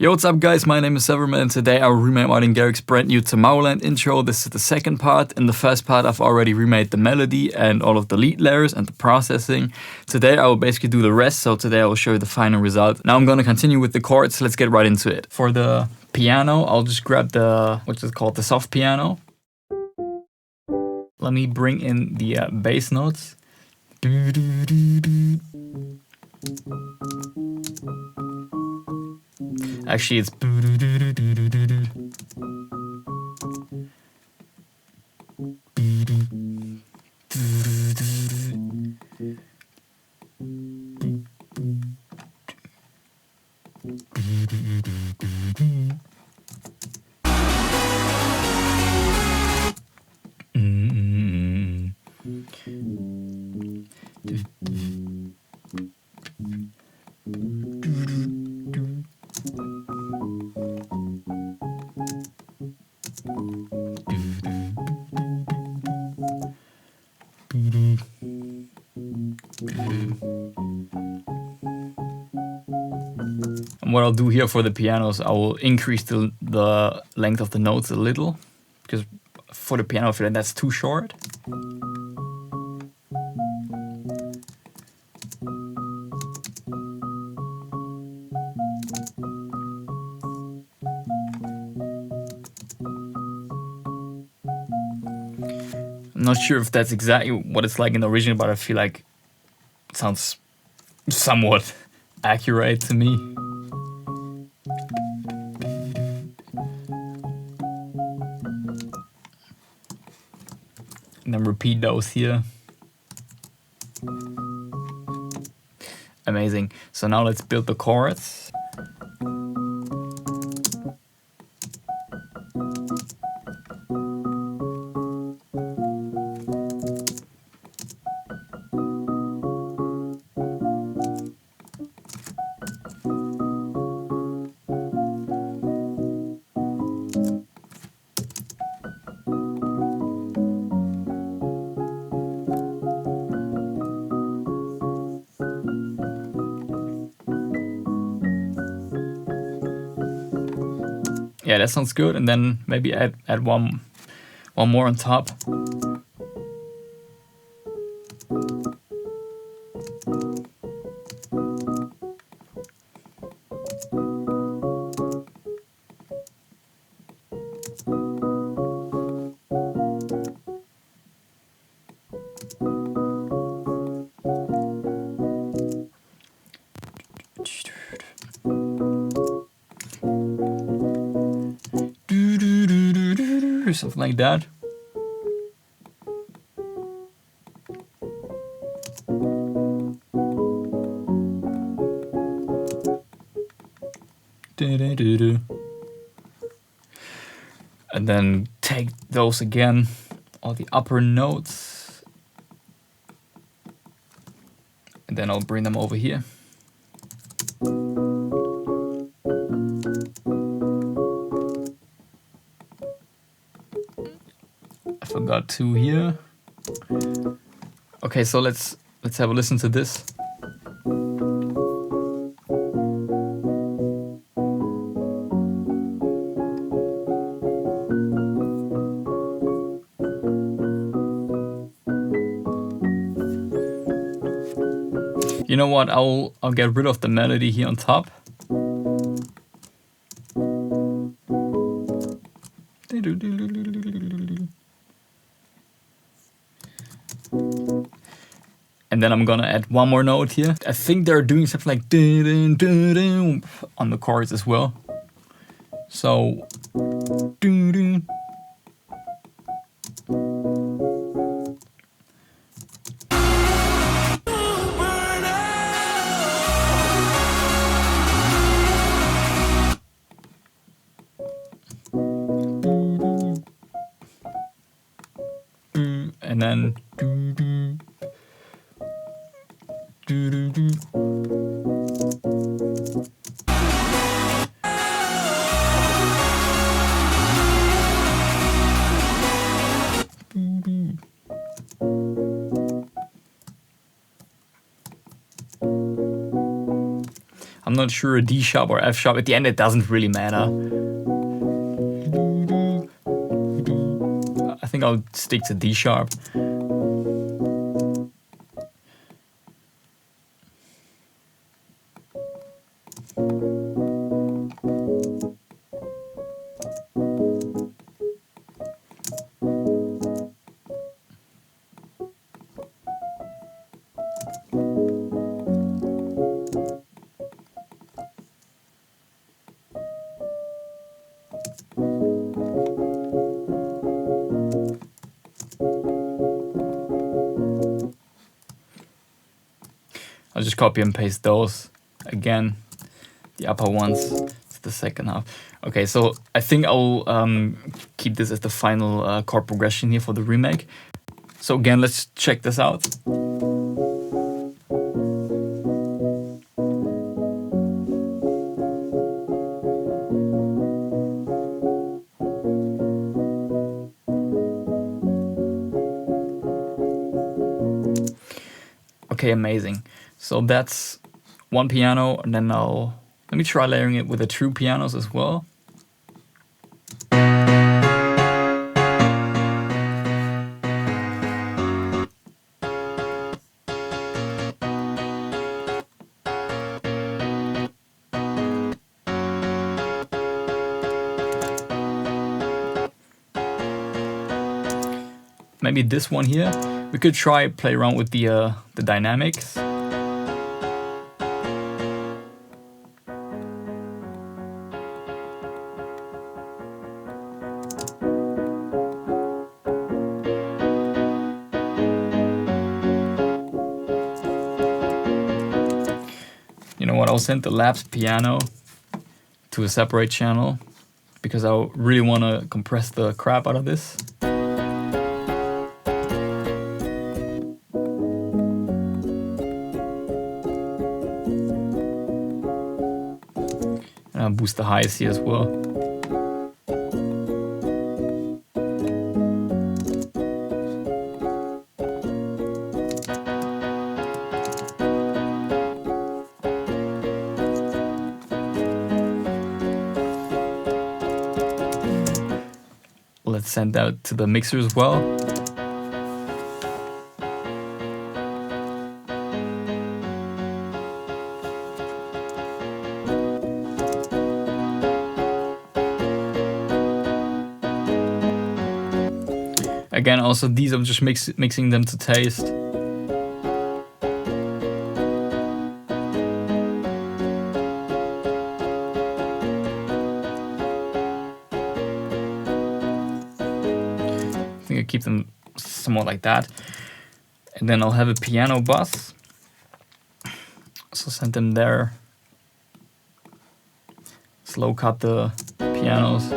Yo, what's up guys, my name is Severman and today I will remake Martin Garrix's brand new Tomorrowland intro. This is the second part. In the first part I've already remade the melody and all of the lead layers and the processing. Today I will basically do the rest, so today I will show you the final result. Now I'm gonna continue with the chords, let's get right into it. For the piano, I'll just grab the, what's it called, the soft piano. Let me bring in the bass notes. Actually, it's and what I'll do here for the pianos, I will increase the length of the notes a little, because for the piano I feel like that's too short. I'm not sure if that's exactly what it's like in the original, but I feel like it sounds somewhat accurate to me. And then repeat those here. Amazing. So now let's build the chords. Yeah, that sounds good. And then maybe add one more on top. Something like that. And then take those again, all the upper notes, and then I'll bring them over here. I forgot two here. Okay, so let's have a listen to this. You know what? I'll get rid of the melody here on top. And then I'm gonna add one more note here. I think they're doing something like on the chords as well. So and then I'm not sure, D sharp or F sharp. At the end, it doesn't really matter. I think I'll stick to D sharp. I'll just copy and paste those again, the upper ones to the second half. Okay, so I think I'll keep this as the final chord progression here for the remake. So again, let's check this out. Okay, amazing. So that's one piano, and then let me try layering it with the true pianos as well. Maybe this one here. We could play around with the dynamics. You know what? I'll send the lapse piano to a separate channel because I really want to compress the crap out of this. And I'll boost the highs here as well. Let's send that to the mixer as well. Again, also these I'm just mixing them to taste. I think I keep them somewhat like that. And then I'll have a piano bus. So send them there. Slow cut the pianos.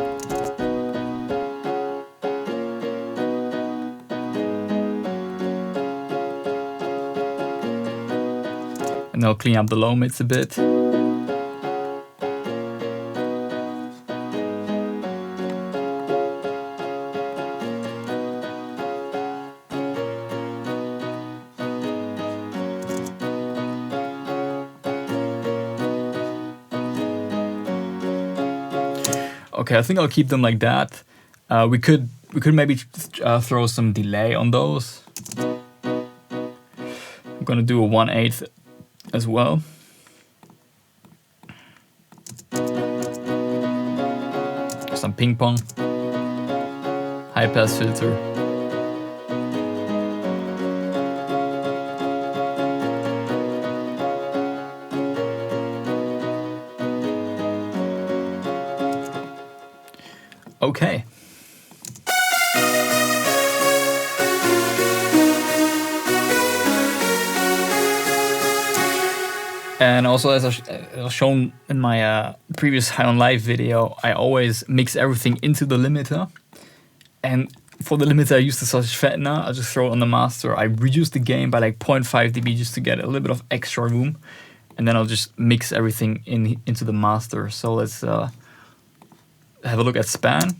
And I'll clean up the low mids a bit. Okay, I think I'll keep them like that. We could maybe throw some delay on those. I'm gonna do a 1/8 as well. Some ping pong, high pass filter. Okay. And also, as I've shown in my previous High on Live video, I always mix everything into the limiter. And for the limiter, I use the sausage fattener. I just throw it on the master. I reduce the gain by like 0.5 dB just to get a little bit of extra room. And then I'll just mix everything into the master. So let's have a look at span.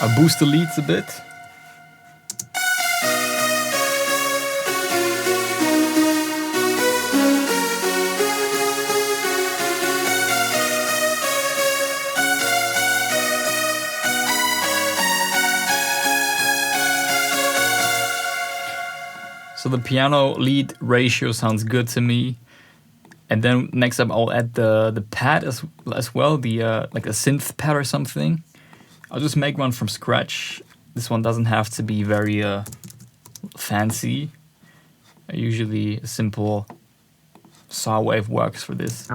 I'll boost the leads a bit. the piano lead ratio sounds good to me. And then next up, I'll add the pad as well, the like a synth pad or something. I'll just make one from scratch. This one doesn't have to be very fancy. Usually a simple saw wave works for this.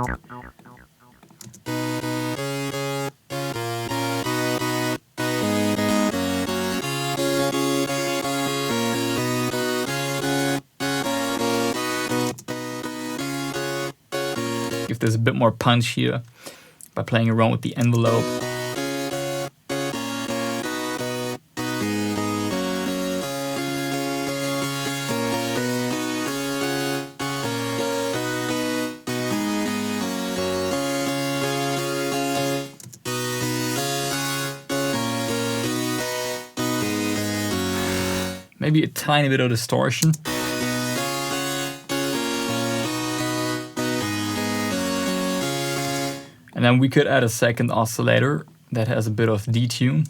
Give this a bit more punch here by playing around with the envelope. Maybe a tiny bit of distortion. And then we could add a second oscillator that has a bit of detune.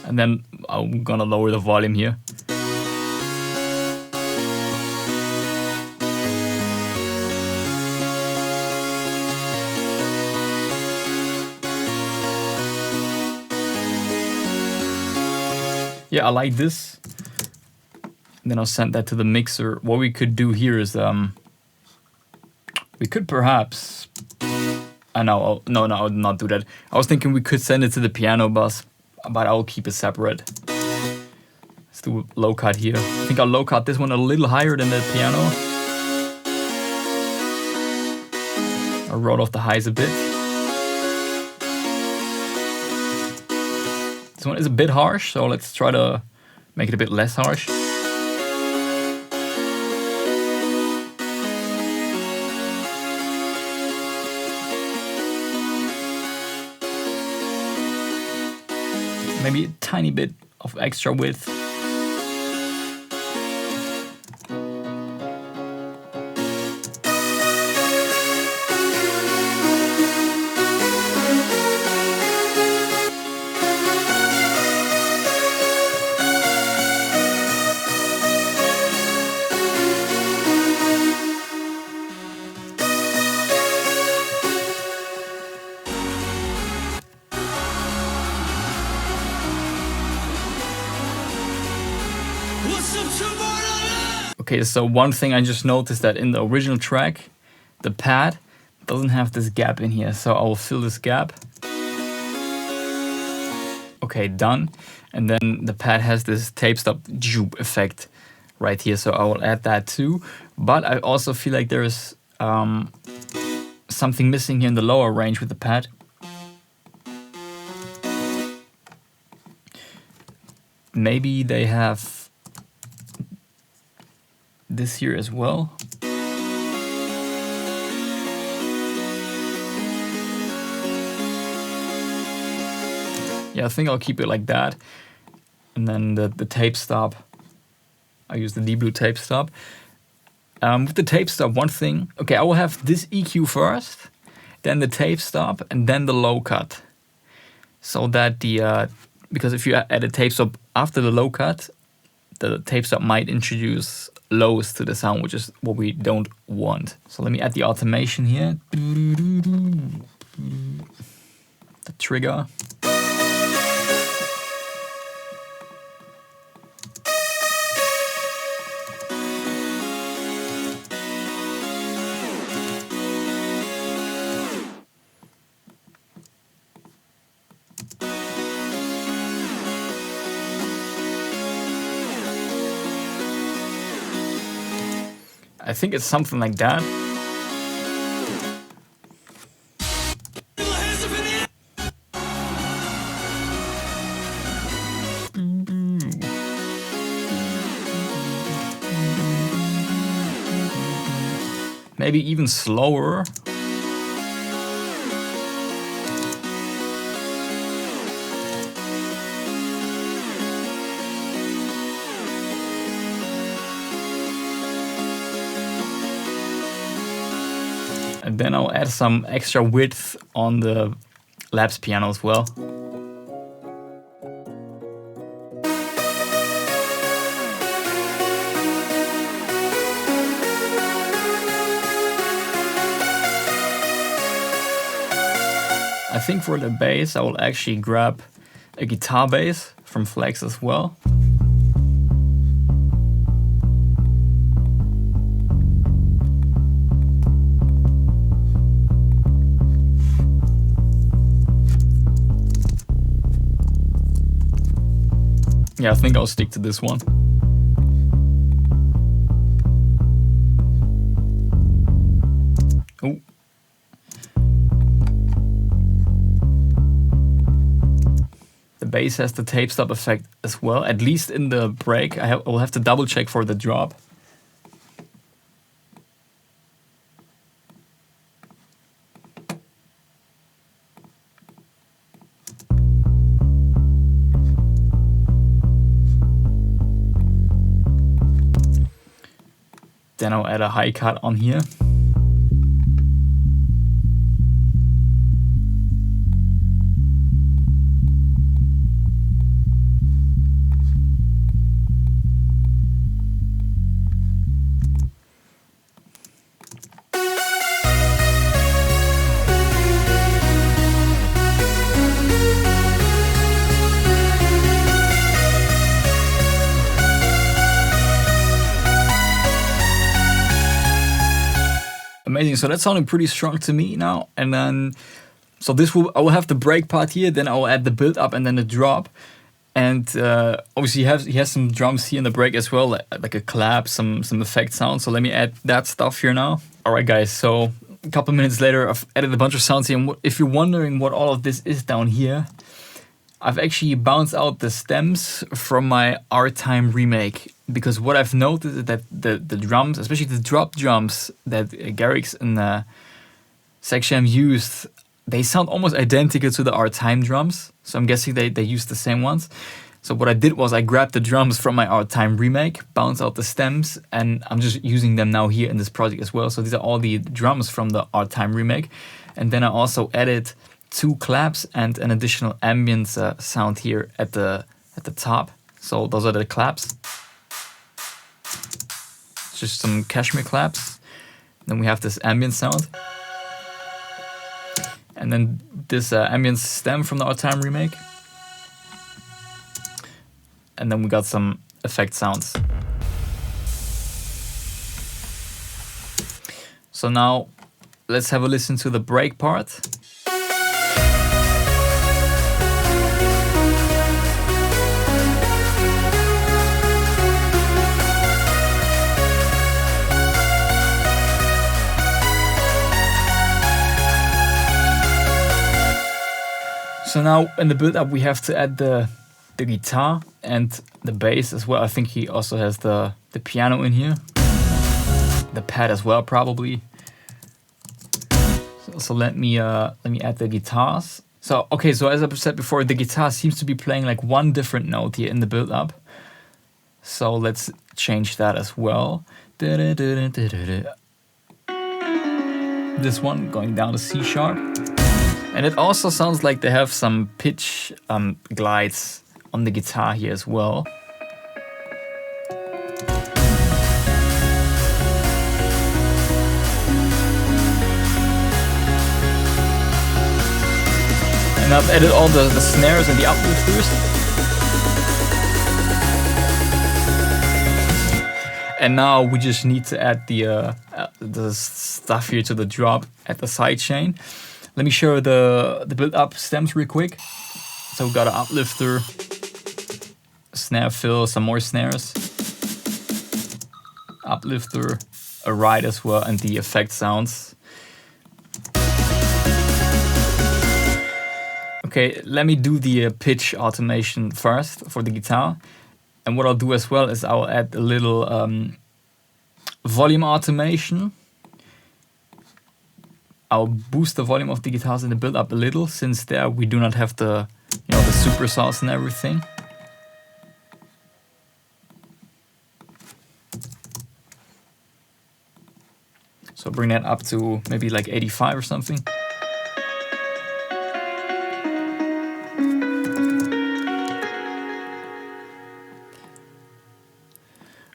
And then I'm gonna lower the volume here. Yeah, I like this. And then I'll send that to the mixer. What we could do here is, we could perhaps, no, I would not do that. I was thinking we could send it to the piano bus, but I'll keep it separate. Let's do a low cut here. I think I'll low cut this one a little higher than the piano. I'll roll off the highs a bit. This one is a bit harsh, so let's try to make it a bit less harsh. Maybe a tiny bit of extra width. Okay, so one thing I just noticed that in the original track, the pad doesn't have this gap in here, so I will fill this gap. Okay, done. And then the pad has this tape stop jupe effect right here, so I will add that too. But I also feel like there is something missing here in the lower range with the pad. Maybe they have this here as well. Yeah, I think I'll keep it like that. And then the tape stop, I use the D-Blue tape stop. With the tape stop, one thing, okay, I will have this EQ first, then the tape stop, and then the low cut. So that because if you add a tape stop after the low cut, the tape stop might introduce lows to the sound, which is what we don't want. So let me add the automation here. The trigger. I think it's something like that. Maybe even slower. And then I'll add some extra width on the lapse piano as well. think for the bass, I will actually grab a guitar bass from Flex as well. Yeah, I think I'll stick to this one. Oh. The bass has the tape stop effect as well, at least in the break. I'll have to double check for the drop. Then I'll add a high cut on here. Amazing, so that's sounding pretty strong to me now. And then, so I will have the break part here, then I will add the build up and then the drop. And obviously he has some drums here in the break as well, like a clap, some effect sounds. So let me add that stuff here now. All right guys, so a couple minutes later I've added a bunch of sounds here. And if you're wondering what all of this is down here, I've actually bounced out the stems from my R-Time remake, because what I've noticed is that the drums, especially the drop drums that Garrix and Severman used, they sound almost identical to the R-Time drums. So I'm guessing they used the same ones. So what I did was I grabbed the drums from my R-Time remake, bounced out the stems, and I'm just using them now here in this project as well. So these are all the drums from the R-Time remake. And then I also added 2 claps and an additional ambience sound here at the top. So those are the claps. Just some cashmere claps. Then we have this ambient sound. And then this ambient stem from the R-Time remake. And then we got some effect sounds. So now let's have a listen to the break part. So now in the build up we have to add the guitar and the bass as well. I think he also has the piano in here, the pad as well probably. So let me add the guitars. So okay, so as I said before, the guitar seems to be playing like one different note here in the build up. So let's change that as well. This one going down to C sharp. And it also sounds like they have some pitch glides on the guitar here as well. And I've added all the snares and the uplifters. And now we just need to add the stuff here to the drop at the sidechain. Let me show the build-up stems real quick. So we've got an uplifter, a snare fill, some more snares, uplifter, a ride as well, and the effect sounds. Okay, let me do the pitch automation first for the guitar. And what I'll do as well is I'll add a little volume automation. I'll boost the volume of the guitars in the build up a little, since there we do not have the super sauce and everything. So bring that up to maybe like 85 or something.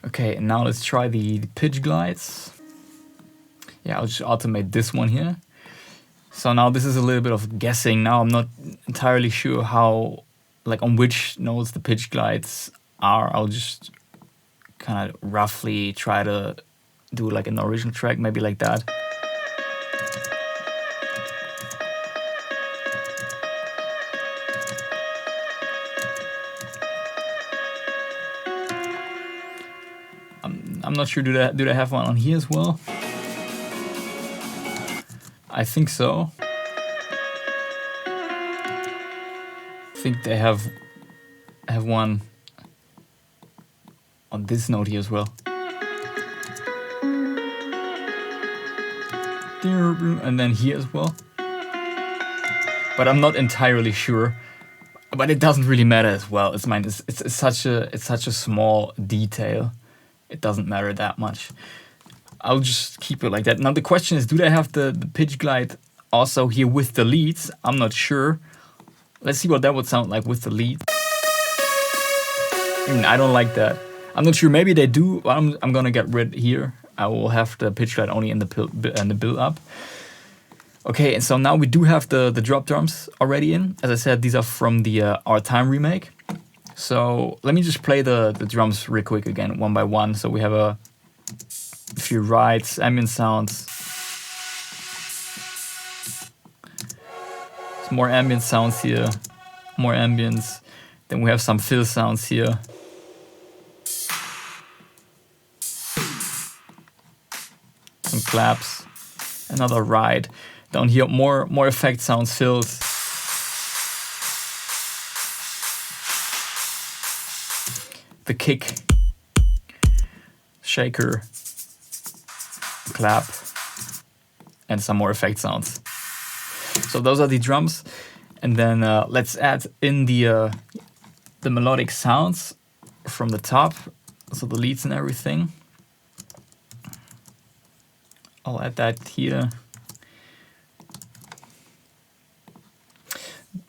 Okay, and now let's try the pitch glides. Yeah, I'll just automate this one here. So now this is a little bit of guessing. Now I'm not entirely sure how, like on which notes the pitch glides are. I'll just kind of roughly try to do like an original track, maybe like that. I'm not sure, do they have one on here as well? I think so. I think they have one on this note here as well. And then here as well. But I'm not entirely sure. But it doesn't really matter as well. It's such a small detail. It doesn't matter that much. I'll just keep it like that. Now the question is, do they have the pitch glide also here with the leads? I'm not sure. Let's see what that would sound like with the lead. I don't like that. I'm not sure. Maybe they do. I'm gonna get rid here. I will have the pitch glide only in the build up. Okay, and so now we do have the drop drums already in. As I said, these are from the Our Time remake. So let me just play the drums real quick again, one by one. So we have a few rides, ambient sounds. Some more ambient sounds here, more ambience. Then we have some fill sounds here. Some claps, another ride. Down here, more effect sounds, fills. The kick, shaker, clap, and some more effect sounds. So those are the drums, and then let's add in the melodic sounds from the top, so the leads and everything. I'll add that here.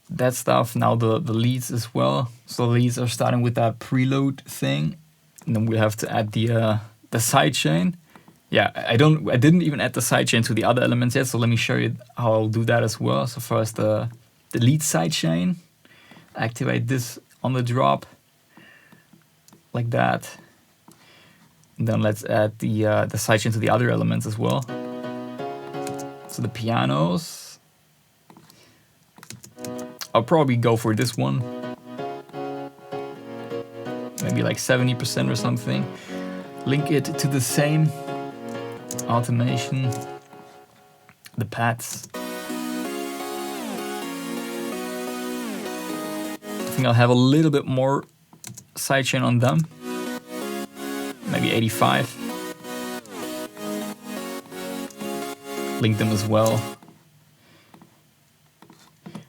That stuff, now the leads as well. So the leads are starting with that preload thing, and then we have to add the sidechain. Yeah, I didn't even add the sidechain to the other elements yet, so let me show you how I'll do that as well. So first the lead sidechain, activate this on the drop, like that. And then let's add the sidechain to the other elements as well. So the pianos, I'll probably go for this one. Maybe like 70% or something. Link it to the same automation, the pads. I think I'll have a little bit more sidechain on them, maybe 85. Link them as well.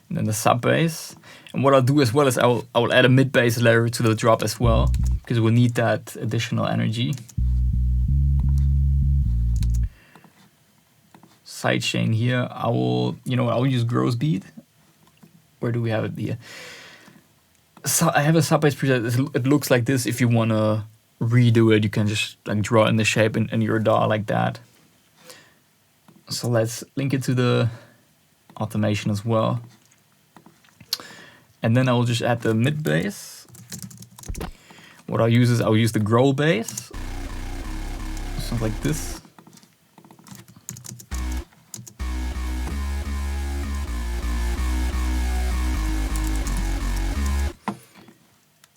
And then the sub bass. And what I'll do as well is I will add a mid bass layer to the drop as well, because we'll need that additional energy. Sidechain here, I'll use gross beat. Where do we have it? So I have a sub bass preset. It looks like this. If you want to redo it, you can just like draw in the shape in your DAW like that. So let's link it to the automation as well. And then I will just add the mid bass. What I'll use is I'll use the growl bass. Sounds like this.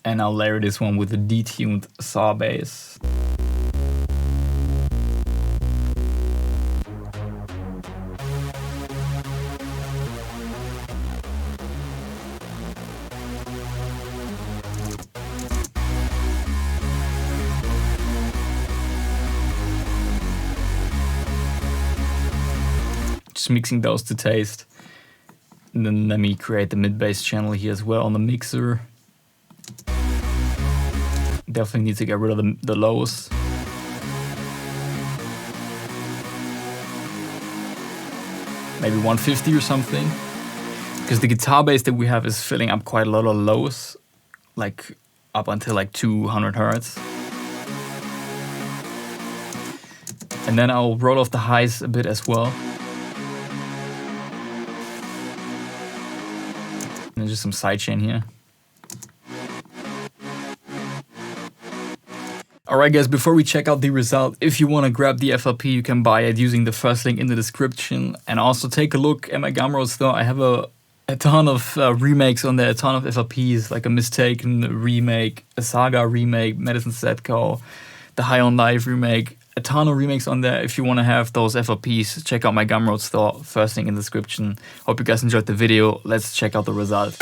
And I'll layer this one with a detuned saw bass. Just mixing those to taste. And then let me create the mid-bass channel here as well on the mixer. Definitely need to get rid of the lows. Maybe 150 or something. Because the guitar bass that we have is filling up quite a lot of lows, like up until like 200 Hertz. And then I'll roll off the highs a bit as well. and just some sidechain here. Alright guys, before we check out the result, if you want to grab the FLP, you can buy it using the first link in the description. And also take a look at my Gumroad store. I have a ton of remakes on there, a ton of FLPs, like a Mistaken remake, a Saga remake, Medicine Setco, the High on Life remake. A ton of remakes on there. If you want to have those FLPs, check out my Gumroad store, first link in the description. Hope you guys enjoyed the video. Let's check out the result.